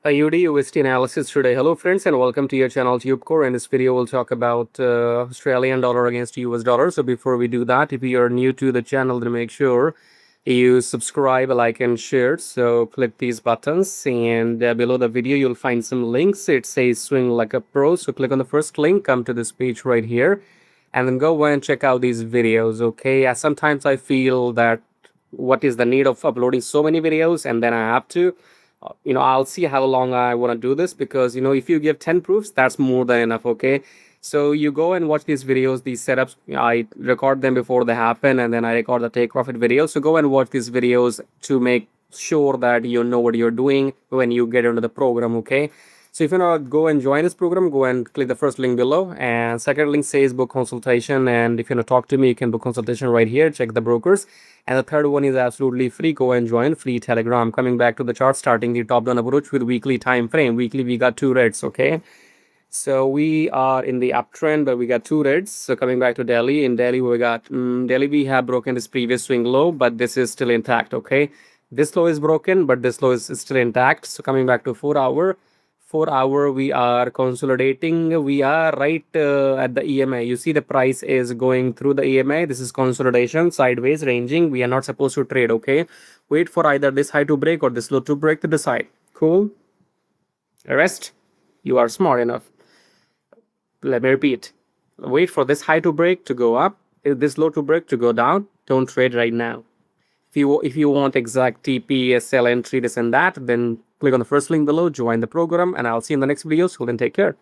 AUDUSD analysis today. Hello friends and welcome to your channel TubeCore. In this video we'll talk about Australian dollar against US dollar. So before we do that, if you are new to the channel, then make sure you subscribe, like and share. So click these buttons and below the video you'll find some links. It says swing like a pro. So click on the first link, come to this page right here and then go and check out these videos. Okay, sometimes I feel that what is the need of uploading so many videos and then I have to I'll see how long I want to do this, because if you give 10 proofs, that's more than enough. Okay, so you go and watch these videos, these setups. I record them before they happen and then I record the take profit video. So go and watch these videos to make sure that you know what you're doing when you get into the program. Okay, so if you want to go and join this program, go and click the first link below, and second link says book consultation, and if you want to talk to me, you can book consultation right here. Check the brokers. And the third one is absolutely free. Go and join free Telegram. Coming back to the chart, starting the top down approach with weekly time frame. Weekly we got two reds. Okay, so we are in the uptrend, but we got two reds. So coming back to Delhi, in Delhi we got Delhi, we have broken this previous swing low, but this is still intact. Okay, this low is broken, but this low is still intact. So coming back to 4 hour, we are consolidating. We are right at the EMA. You see the price is going through the EMA. This is consolidation, sideways ranging. We are not supposed to trade. Okay, wait for either this high to break or this low to break to decide. Cool. Rest, you are smart enough. Let me repeat, wait for this high to break to go up, this low to break to go down. Don't trade right now. If you want exact TP, SL entry, this and that, then click on the first link below, join the program, and I'll see you in the next video. So then take care.